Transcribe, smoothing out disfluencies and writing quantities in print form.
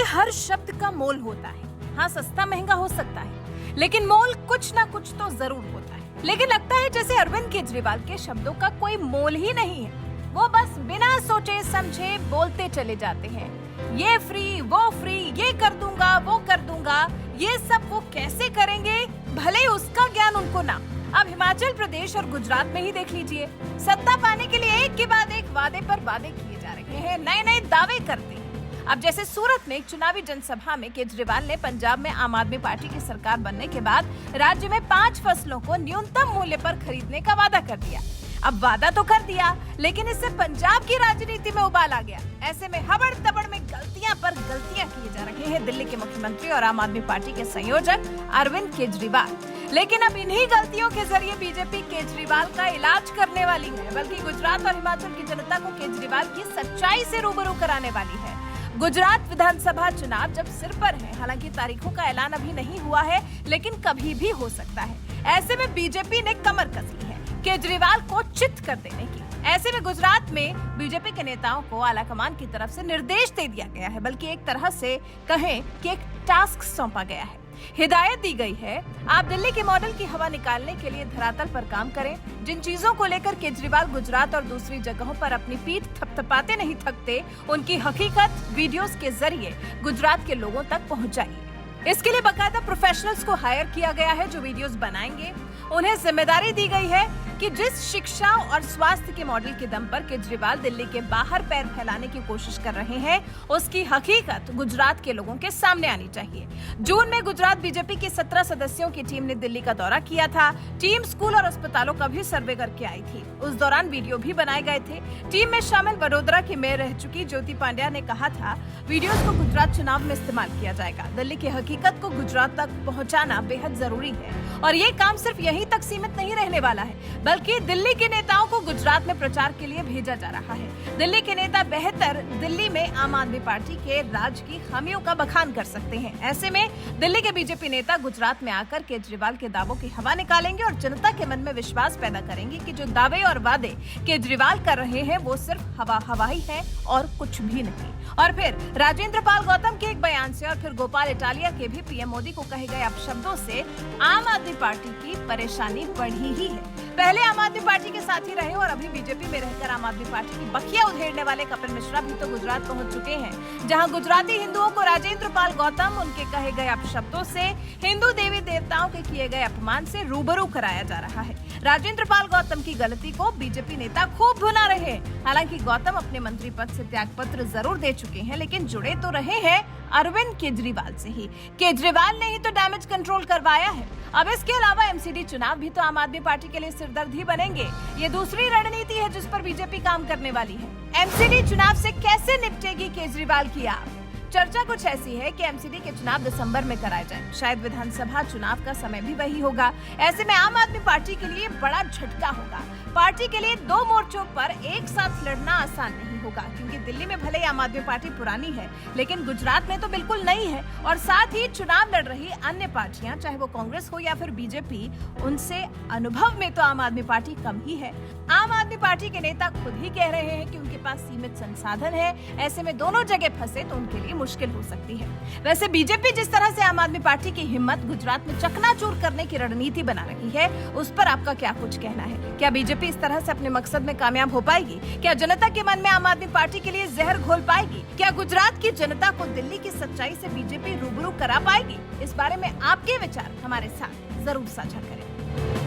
हर शब्द का मोल होता है। हाँ, सस्ता महंगा हो सकता है, लेकिन मोल कुछ ना कुछ तो जरूर होता है। लेकिन लगता है जैसे अरविंद केजरीवाल के शब्दों का कोई मोल ही नहीं है। वो बस बिना सोचे समझे बोलते चले जाते हैं। ये फ्री, वो फ्री, ये कर दूंगा, वो कर दूंगा। ये सब वो कैसे करेंगे, भले ही उसका ज्ञान उनको ना। अब हिमाचल प्रदेश और गुजरात में ही देख लीजिए, सत्ता पाने के लिए एक के बाद एक वादे पर वादे किए जा रहे हैं, नए नए दावे करते हैं। अब जैसे सूरत में एक चुनावी जनसभा में केजरीवाल ने पंजाब में आम आदमी पार्टी की सरकार बनने के बाद राज्य में 5 फसलों को न्यूनतम मूल्य पर खरीदने का वादा कर दिया। अब वादा तो कर दिया, लेकिन इससे पंजाब की राजनीति में उबाल आ गया। ऐसे में हबड़ तबड़ में गलतियां पर गलतियां किए जा रहे हैं दिल्ली के मुख्यमंत्री और आम आदमी पार्टी के संयोजक अरविंद केजरीवाल। लेकिन अब इन्हीं गलतियों के जरिए बीजेपी केजरीवाल का इलाज करने वाली है, बल्कि गुजरात और हिमाचल की जनता को केजरीवाल की सच्चाई से रूबरू कराने वाली है। गुजरात विधानसभा चुनाव जब सिर पर है, हालांकि तारीखों का ऐलान अभी नहीं हुआ है, लेकिन कभी भी हो सकता है। ऐसे में बीजेपी ने कमर कस ली है केजरीवाल को चित कर देने की। ऐसे में गुजरात में बीजेपी के नेताओं को आलाकमान की तरफ से निर्देश दे दिया गया है, बल्कि एक तरह से कहें कि एक टास्क सौंपा गया है। हिदायत दी गई है, आप दिल्ली के मॉडल की हवा निकालने के लिए धरातल पर काम करें। जिन चीजों को लेकर केजरीवाल गुजरात और दूसरी जगहों पर अपनी पीठ थपथपाते नहीं थकते, उनकी हकीकत वीडियोस के जरिए गुजरात के लोगों तक पहुंचाइए। इसके लिए बाकायदा प्रोफेशनल्स को हायर किया गया है जो वीडियोस बनाएंगे। उन्हें जिम्मेदारी दी गई है कि जिस शिक्षा और स्वास्थ्य के मॉडल के दम पर केजरीवाल दिल्ली के बाहर पैर फैलाने की कोशिश कर रहे हैं, उसकी हकीकत गुजरात के लोगों के सामने आनी चाहिए। जून में गुजरात बीजेपी की 17 सदस्यों की टीम ने दिल्ली का दौरा किया था। टीम स्कूल और अस्पतालों का भी सर्वे करके आई थी। उस दौरान वीडियो भी बनाए गए थे। टीम में शामिल वडोदरा की मेयर रह चुकी ज्योति पांड्या ने कहा था, वीडियोस को गुजरात चुनाव में इस्तेमाल किया जाएगा। दिल्ली की हकीकत को गुजरात तक पहुंचाना बेहद जरूरी है और ये काम सिर्फ यहीं तक सीमित नहीं रहने वाला है, बल्कि दिल्ली के नेताओं को गुजरात में प्रचार के लिए भेजा जा रहा है। दिल्ली के नेता बेहतर दिल्ली में आम आदमी पार्टी के राज की खामियों का बखान कर सकते हैं। ऐसे में दिल्ली के बीजेपी नेता गुजरात में आकर केजरीवाल के दावों की हवा निकालेंगे और जनता के मन में विश्वास पैदा करेंगे कि जो दावे और वादे केजरीवाल कर रहे हैं वो सिर्फ हवा ही है और कुछ भी नहीं। और फिर राजेंद्र पाल गौतम के एक बयान से और फिर गोपाल इटालिया के भी पीएम मोदी को कहे गए अपशब्दों से आम आदमी पार्टी की परेशानी बढ़ी ही है। पहले आम आदमी पार्टी के साथ ही रहे और अभी बीजेपी में रहकर आम आदमी पार्टी की बखिया उधेड़ने वाले कपिल मिश्रा भी तो गुजरात पहुंच चुके हैं, जहां गुजराती हिंदुओं को राजेंद्र पाल गौतम उनके कहे गए अपशब्दों से, हिंदू देवी देवताओं के किए गए अपमान से रूबरू कराया जा रहा है। राजेंद्र पाल गौतम की गलती को बीजेपी नेता खूब भुना रहे। हालांकि गौतम अपने मंत्री पद से त्याग पत्र जरूर दे चुके हैं, लेकिन जुड़े तो रहे हैं अरविंद केजरीवाल से ही। केजरीवाल ने ही तो डैमेज कंट्रोल करवाया है। अब इसके अलावा एमसीडी चुनाव भी तो आम आदमी पार्टी के लिए सिरदर्द ही बनेंगे। ये दूसरी रणनीति है जिस पर बीजेपी काम करने वाली है। एमसीडी चुनाव से कैसे निपटेगी केजरीवाल की आप? चर्चा कुछ ऐसी है कि एमसीडी के चुनाव दिसंबर में कराए जाएं। शायद विधानसभा चुनाव का समय भी वही होगा। ऐसे में आम आदमी पार्टी के लिए बड़ा झटका होगा। पार्टी के लिए 2 मोर्चों पर एक साथ लड़ना आसान नहीं होगा, क्योंकि दिल्ली में भले ही आम आदमी पार्टी पुरानी है, लेकिन गुजरात में तो बिल्कुल नई है। और साथ ही चुनाव लड़ रही अन्य पार्टियां, चाहे वो कांग्रेस हो या फिर बीजेपी, उनसे अनुभव में तो आम आदमी पार्टी कम ही है। आम आदमी पार्टी के नेता खुद ही कह रहे हैं कि उनके पास सीमित संसाधन है। ऐसे में दोनों जगह फंसे तो उनके लिए मुश्किल हो सकती है। वैसे बीजेपी जिस तरह से आम आदमी पार्टी की हिम्मत गुजरात में चकनाचूर करने की रणनीति बना रही है, उस पर आपका क्या कुछ कहना है? क्या बीजेपी इस तरह से अपने मकसद में कामयाब हो पाएगी? क्या जनता के मन में आम आदमी पार्टी के लिए जहर घोल पाएगी? क्या गुजरात की जनता को दिल्ली की सच्चाई से बीजेपी रूबरू करा पाएगी? इस बारे में आपके विचार हमारे साथ जरूर साझा करें।